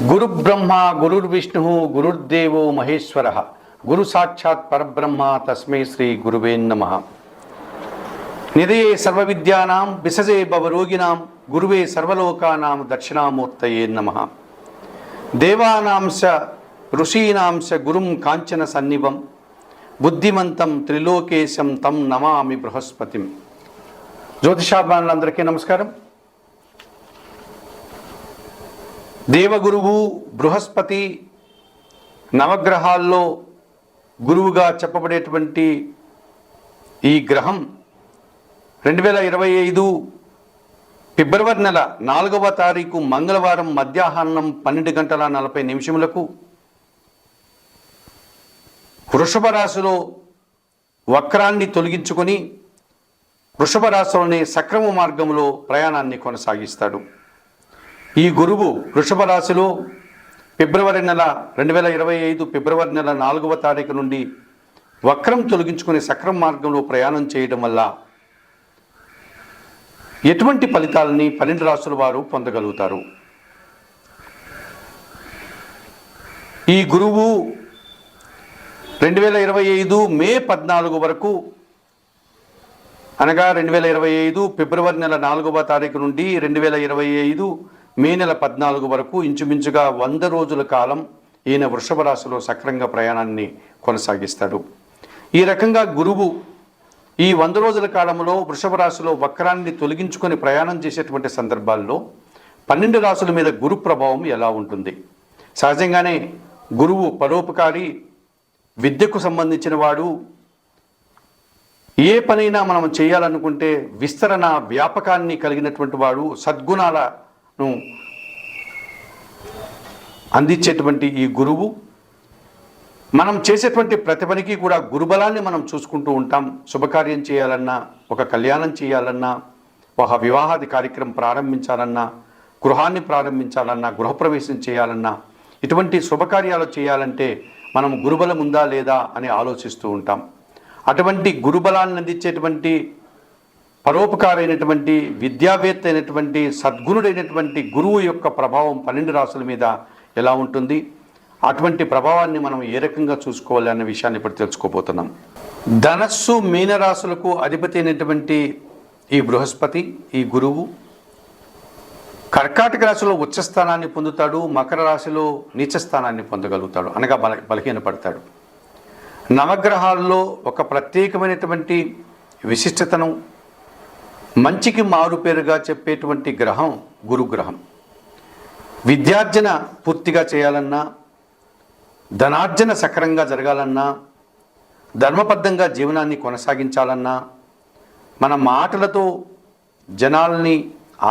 గురు బ్రహ్మ గురుర్విష్ణు గురుర్దేవో మహేశ్వర గురు సాక్షాత్ పరబ్రహ్మ తస్మై శ్రీ గురువే నమః. నిధయే సర్వవిద్యానాం విసజే భవరోగిణాం గురువే సర్వలోకానాం దక్షిణామూర్తయే నమః. దేవానాంశ ఋషీనాంశ గురుం కాంచన సన్నిభం బుద్ధిమంతం త్రిలోకేశం తం నమామి బృహస్పతిం. జ్యోతిషాభిమానులందరికీ నమస్కారం. దేవగురువు బృహస్పతి నవగ్రహాల్లో గురువుగా చెప్పబడేటువంటి ఈ గ్రహం 2025 ఫిబ్రవరి నెల 4వ తారీఖు మంగళవారం మధ్యాహ్నం 12:40 వృషభ రాశిలో వక్రాన్ని తొలగించుకొని వృషభ రాశిలోని సక్రమ మార్గంలో ప్రయాణాన్ని కొనసాగిస్తాడు. ఈ గురువు వృషభ రాశిలో ఫిబ్రవరి నెల 2025 ఫిబ్రవరి నెల 4వ తారీఖు నుండి వక్రం తొలగించుకుని సక్రమ మార్గంలో ప్రయాణం చేయడం వల్ల ఎటువంటి ఫలితాలని 12 రాశుల వారు పొందగలుగుతారు? ఈ గురువు 2025 మే 14 వరకు అనగా 2025 ఫిబ్రవరి నెల 4వ తారీఖు నుండి 2025 మే నెల 14 వరకు ఇంచుమించుగా 100 రోజుల కాలం ఈయన వృషభ రాశిలో సక్రంగా ప్రయాణాన్ని కొనసాగిస్తాడు. ఈ రకంగా గురువు ఈ 100 రోజుల కాలంలో వృషభ రాశిలో వక్రాన్ని తొలగించుకొని ప్రయాణం చేసేటువంటి సందర్భాల్లో 12 రాశుల మీద గురు ప్రభావం ఎలా ఉంటుంది? సహజంగానే గురువు పరోపకారి, విద్యకు సంబంధించిన వాడు. ఏ పనైనా మనం చేయాలనుకుంటే విస్తరణ వ్యాపకాన్ని కలిగినటువంటి వాడు, సద్గుణాలను అందించేటువంటి ఈ గురువు మనం చేసేటువంటి ప్రతి పనికి కూడా గురుబలాన్ని మనం చూసుకుంటూ ఉంటాం. శుభకార్యం చేయాలన్నా, ఒక కళ్యాణం చేయాలన్నా, ఒక వివాహాది కార్యక్రమం ప్రారంభించాలన్నా, గృహాన్ని ప్రారంభించాలన్నా, గృహప్రవేశం చేయాలన్నా, ఇటువంటి శుభకార్యాలు చేయాలంటే మనం గురుబలం ఉందా లేదా అని ఆలోచిస్తూ ఉంటాం. అటువంటి గురుబలాన్ని అందించేటువంటి పరోపకారైనటువంటి విద్యావేత్త అయినటువంటి సద్గుణుడైనటువంటి గురువు యొక్క ప్రభావం 12 రాశుల మీద ఎలా ఉంటుంది? అటువంటి ప్రభావాన్ని మనం ఏ రకంగా చూసుకోవాలి అనే విషయాన్ని ఇప్పుడు తెలుసుకోబోతున్నాం. ధనస్సు మీనరాశులకు అధిపతి అయినటువంటి ఈ బృహస్పతి, ఈ గురువు కర్కాటక రాశిలో ఉచ్చస్థానాన్ని పొందుతాడు, మకర రాశిలో నీచస్థానాన్ని పొందగలుగుతాడు, అనగా బలహీనపడతాడు. నవగ్రహాల్లో ఒక ప్రత్యేకమైనటువంటి విశిష్టతను, మంచికి మారుపేరుగా చెప్పేటువంటి గ్రహం గురుగ్రహం. విద్యార్జన పూర్తిగా చేయాలన్నా, ధనార్జన సక్రంగా జరగాలన్నా, ధర్మబద్ధంగా జీవనాన్ని కొనసాగించాలన్నా, మన మాటలతో జనాల్ని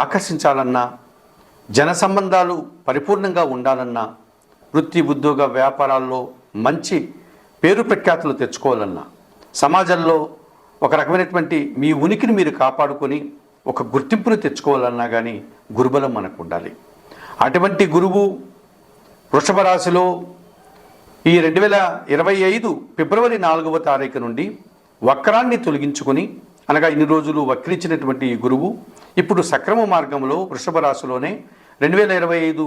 ఆకర్షించాలన్నా, జన సంబంధాలు పరిపూర్ణంగా ఉండాలన్నా, వృత్తి ఉద్యోగ వ్యాపారాల్లో మంచి పేరు ప్రఖ్యాతులు తెచ్చుకోవాలన్నా, సమాజంలో ఒక రకమైనటువంటి మీ ఉనికిని మీరు కాపాడుకొని ఒక గుర్తింపును తెచ్చుకోవాలన్నా కానీ గురుబలం మనకు ఉండాలి. అటువంటి గురువు వృషభ రాశిలో ఈ 2025 ఫిబ్రవరి 4వ తారీఖు నుండి వక్రాన్ని తొలగించుకొని, అనగా ఇన్ని రోజులు వక్రించినటువంటి ఈ గురువు ఇప్పుడు సక్రమ మార్గంలో వృషభ రాశిలోనే 2025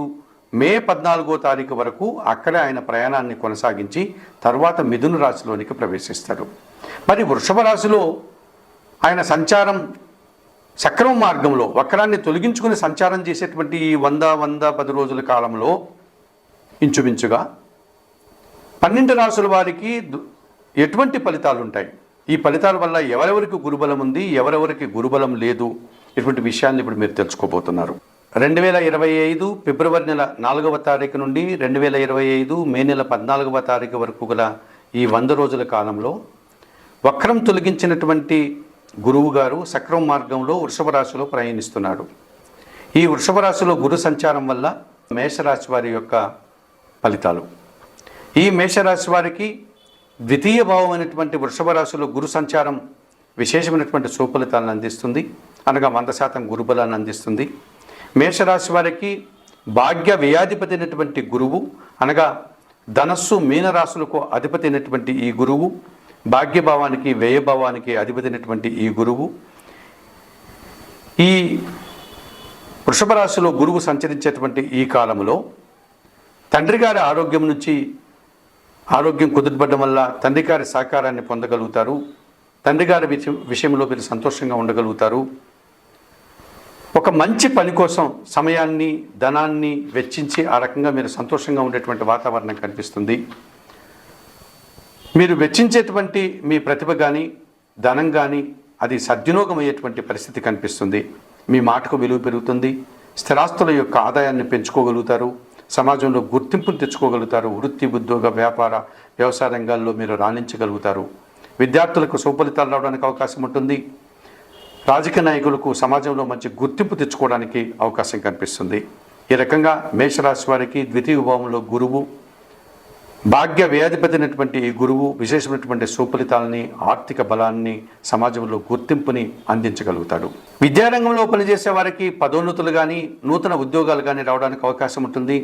మే 14వ తారీఖు వరకు అక్కడే ఆయన ప్రయాణాన్ని కొనసాగించి తర్వాత మిథున రాశిలోనికి ప్రవేశిస్తాడు. మరి వృషభ రాశిలో ఆయన సంచారం సక్రమ మార్గంలో వక్రాన్ని తొలగించుకుని సంచారం చేసేటువంటి ఈ 110 రోజుల కాలంలో ఇంచుమించుగా 12 రాశుల వారికి ఎటువంటి ఫలితాలు ఉంటాయి? ఈ ఫలితాల వల్ల ఎవరెవరికి గురుబలం ఉంది, ఎవరెవరికి గురుబలం లేదు, ఇటువంటి విషయాన్ని ఇప్పుడు మీరు తెలుసుకోబోతున్నారు. 2025 ఫిబ్రవరి నెల 4వ తారీఖు నుండి 2025 మే నెల 14వ తారీఖు వరకు గల ఈ 100 రోజుల కాలంలో వక్రం తొలగించినటువంటి గురువు గారు సక్రమ మార్గంలో వృషభ రాశిలో ప్రయాణిస్తున్నాడు. ఈ వృషభ రాశిలో గురు సంచారం వల్ల మేషరాశి వారి యొక్క ఫలితాలు. ఈ మేషరాశి వారికి ద్వితీయ భావం అయినటువంటి వృషభ రాశిలో గురు సంచారం విశేషమైనటువంటి సుఫలితాలను అందిస్తుంది, అనగా 100% గురుబలాన్ని అందిస్తుంది. మేషరాశి వారికి భాగ్య వ్యయాధిపతి అయినటువంటి గురువు, అనగా ధనస్సు మీనరాశులకు అధిపతి అయినటువంటి ఈ గురువు, భాగ్యభావానికి వ్యయభావానికి అధిపతి అయినటువంటి ఈ గురువు ఈ వృషభ రాశిలో గురువు సంచరించేటువంటి ఈ కాలంలో తండ్రి గారి ఆరోగ్యం కుదుటపడడం వల్ల తండ్రి గారి సహకారాన్ని పొందగలుగుతారు. తండ్రి గారి విషయంలో మీరు సంతోషంగా ఉండగలుగుతారు. ఒక మంచి పని కోసం సమయాన్ని ధనాన్ని వెచ్చించి ఆ రకంగా మీరు సంతోషంగా ఉండేటువంటి వాతావరణం కనిపిస్తుంది. మీరు వెచ్చించేటువంటి మీ ప్రతిభ కానీ ధనం కానీ అది సద్వినియోగం అయ్యేటువంటి పరిస్థితి కనిపిస్తుంది. మీ మాటకు విలువ పెరుగుతుంది. స్థిరాస్తుల యొక్క ఆదాయాన్ని పెంచుకోగలుగుతారు. సమాజంలో గుర్తింపును తెచ్చుకోగలుగుతారు. వృత్తి, ఉద్యోగ, వ్యాపార, వ్యవసాయ రంగాల్లో మీరు రాణించగలుగుతారు. విద్యార్థులకు సుఫలితాలు రావడానికి అవకాశం ఉంటుంది. రాజకీయ నాయకులకు సమాజంలో మంచి గుర్తింపు తెచ్చుకోవడానికి అవకాశం కనిపిస్తుంది. ఈ రకంగా మేషరాశి వారికి ద్వితీయ భావంలో గురువు, భాగ్య వ్యయాధిపతినటువంటి ఈ గురువు విశేషమైనటువంటి సుఫలితాలని, ఆర్థిక బలాన్ని, సమాజంలో గుర్తింపుని అందించగలుగుతాడు. విద్యారంగంలో పనిచేసే వారికి పదోన్నతులు కానీ నూతన ఉద్యోగాలు కానీ రావడానికి అవకాశం ఉంటుంది.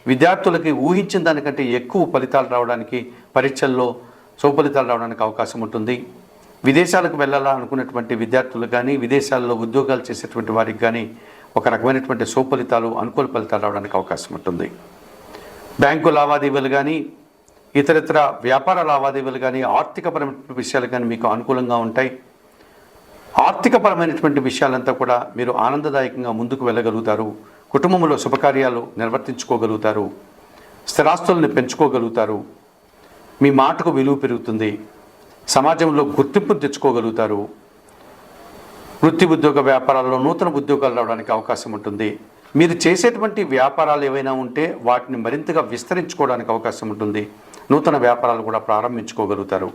విద్యార్థులకి ఊహించిన దానికంటే ఎక్కువ ఫలితాలు రావడానికి, పరీక్షల్లో సుఫలితాలు రావడానికి అవకాశం ఉంటుంది. విదేశాలకు వెళ్ళాలా అనుకున్నటువంటి విద్యార్థులు కానీ, విదేశాల్లో ఉద్యోగాలు చేసేటువంటి వారికి కానీ ఒక రకమైనటువంటి సుఫలితాలు, అనుకూల ఫలితాలు రావడానికి అవకాశం ఉంటుంది. బ్యాంకు లావాదేవీలు కానీ, ఇతరితర వ్యాపార లావాదేవీలు కానీ, ఆర్థికపరమైన విషయాలు కానీ మీకు అనుకూలంగా ఉంటాయి. ఆర్థికపరమైనటువంటి విషయాలంతా కూడా మీరు ఆనందదాయకంగా ముందుకు వెళ్ళగలుగుతారు. కుటుంబంలో శుభకార్యాలు నిర్వర్తించుకోగలుగుతారు. స్థిరాస్తులను పెంచుకోగలుగుతారు. మీ మాటకు విలువ పెరుగుతుంది. సమాజంలో గుర్తింపును తెచ్చుకోగలుగుతారు. వృత్తి, ఉద్యోగ, వ్యాపారాల్లో నూతన ఉద్యోగాలు రావడానికి అవకాశం ఉంటుంది. మీరు చేసేటువంటి వ్యాపారాలు ఏవైనా ఉంటే వాటిని మరింతగా విస్తరించుకోవడానికి అవకాశం ఉంటుంది. నూతన వ్యాపారాలు కూడా ప్రారంభించుకోగలుగుతారు.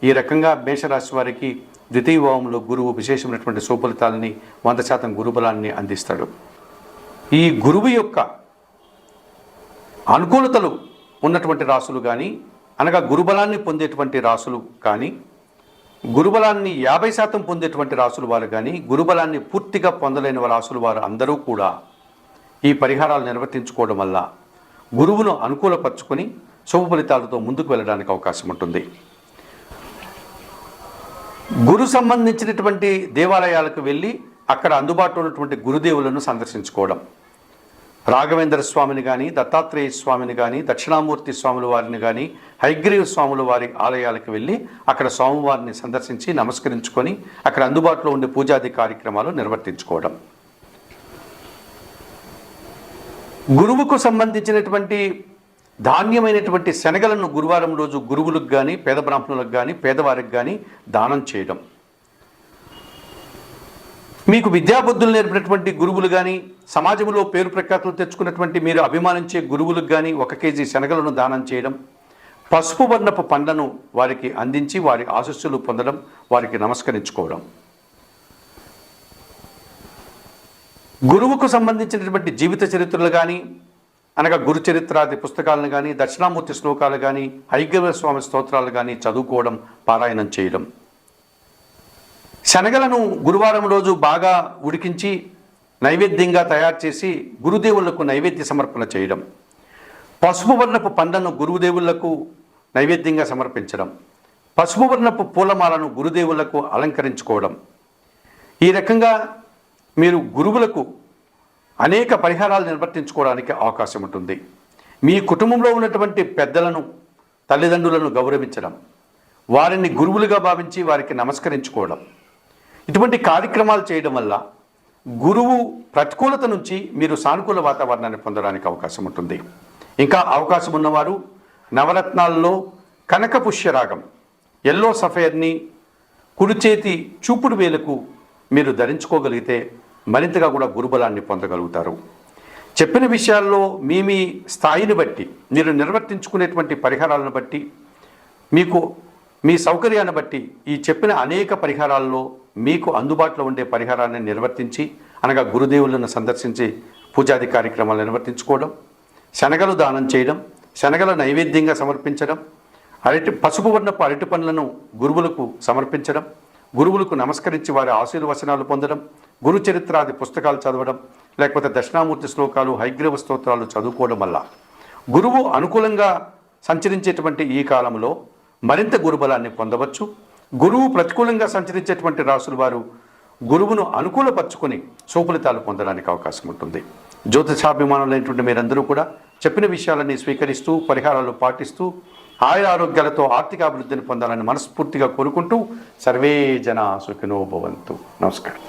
ఈ రకంగా మేషరాశి వారికి ద్వితీయ భావంలో గురువు విశేషమైనటువంటి సుఫలితాలని, 100% గురుబలాన్ని అందిస్తాడు. ఈ గురువు యొక్క అనుకూలతలు ఉన్నటువంటి రాసులు కానీ, అనగా గురుబలాన్ని పొందేటువంటి రాసులు కానీ, గురుబలాన్ని 50% పొందేటువంటి రాసులు వారు కానీ, గురుబలాన్ని పూర్తిగా పొందలేని రాసులు వారు అందరూ కూడా ఈ పరిహారాలు నిర్వర్తించుకోవడం వల్ల గురువును అనుకూలపరుచుకొని శుభ ఫలితాలతో ముందుకు వెళ్ళడానికి అవకాశం ఉంటుంది. గురు సంబంధించినటువంటి దేవాలయాలకు వెళ్ళి అక్కడ అందుబాటులో ఉన్నటువంటి గురుదేవులను సందర్శించుకోవడం, రాఘవేంద్ర స్వామిని కానీ, దత్తాత్రేయ స్వామిని కానీ, దక్షిణామూర్తి స్వాముల వారిని కానీ, హయగ్రీవ స్వాముల వారి ఆలయాలకు వెళ్ళి అక్కడ స్వామివారిని సందర్శించి నమస్కరించుకొని అక్కడ అందుబాటులో ఉండే పూజాది కార్యక్రమాలు నిర్వర్తించుకోవడం. గురువుకు సంబంధించినటువంటి ధాన్యమైనటువంటి శనగలను గురువారం రోజు గురువులకు కానీ, పేద బ్రాహ్మణులకు కానీ, పేదవారికి కానీ దానం చేయడం. మీకు విద్యాబుద్ధులు నేర్పినటువంటి గురువులు కానీ, సమాజంలో పేరు ప్రఖ్యాతులు తెచ్చుకున్నటువంటి మీరు అభిమానించే గురువులకు కానీ 1 కేజీ శనగలను దానం చేయడం, పసుపు వర్ణపు పండ్లను వారికి అందించి వారి ఆశీస్సులు పొందడం, వారికి నమస్కరించుకోవడం. గురువుకు సంబంధించినటువంటి జీవిత చరిత్రలు కానీ, అనగా గురు చరిత్రాది పుస్తకాలను కానీ, దక్షిణామూర్తి శ్లోకాలు కానీ, హయగ్రీవ స్వామి స్తోత్రాలు కానీ చదువుకోవడం, పారాయణం చేయడం. శనగలను గురువారం రోజు బాగా ఉడికించి నైవేద్యంగా తయారు చేసి గురుదేవులకు నైవేద్య సమర్పణ చేయడం. పసుపు వర్ణపు పండ్లను గురుదేవులకు నైవేద్యంగా సమర్పించడం. పసుపు వర్ణపు పూలమాలను గురుదేవులకు అలంకరించుకోవడం. ఈ రకంగా మీరు గురువులకు అనేక పరిహారాలు నిర్వర్తించుకోవడానికి అవకాశం ఉంటుంది. మీ కుటుంబంలో ఉన్నటువంటి పెద్దలను, తల్లిదండ్రులను గౌరవించడం, వారిని గురువులుగా భావించి వారికి నమస్కరించుకోవడం, ఇటువంటి కార్యక్రమాలు చేయడం వల్ల గురువు ప్రతికూలత నుంచి మీరు సానుకూల వాతావరణాన్ని పొందడానికి అవకాశం ఉంటుంది. ఇంకా అవకాశం ఉన్నవారు నవరత్నాల్లో కనక పుష్యరాగం, ఎల్లో సఫైర్ని కుడి చేతి చూపుడు వేలకు మీరు ధరించుకోగలిగితే మరింతగా కూడా గురుబలాన్ని పొందగలుగుతారు. చెప్పిన విషయాల్లో మీ స్థాయిని బట్టి, మీరు నిర్వర్తించుకునేటువంటి పరిహారాలను బట్టి, మీకు మీ సౌకర్యాన్ని బట్టి ఈ చెప్పిన అనేక పరిహారాల్లో మీకు అందుబాటులో ఉండే పరిహారాన్ని నిర్వర్తించి, అనగా గురుదేవులను సందర్శించి పూజాది కార్యక్రమాలు నిర్వర్తించుకోవడం, శనగలు దానం చేయడం, శనగల నైవేద్యంగా సమర్పించడం, పసుపు వర్ణపు అరటి పండ్లను గురువులకు సమర్పించడం, గురువులకు నమస్కరించి వారి ఆశీర్వచనాలు పొందడం, గురు చరిత్రాది పుస్తకాలు చదవడం, లేకపోతే దక్షిణామూర్తి శ్లోకాలు, హయగ్రీవ స్తోత్రాలు చదువుకోవడం వల్ల గురువు అనుకూలంగా సంచరించేటువంటి ఈ కాలంలో మరింత గురుబలాన్ని పొందవచ్చు. గురువు ప్రతికూలంగా సంచరించేటువంటి రాసుల వారు గురువును అనుకూలపరుచుకొని సుఫలితాలు పొందడానికి అవకాశం ఉంటుంది. జ్యోతిషాభిమానులైనటువంటి మీరందరూ కూడా చెప్పిన విషయాలన్నీ స్వీకరిస్తూ పరిహారాలు పాటిస్తూ ఆయుర ఆరోగ్యాలతో ఆర్థిక అభివృద్ధిని పొందాలని మనస్ఫూర్తిగా కోరుకుంటూ సర్వే జన సుఖినో భవంతు. నమస్కారం.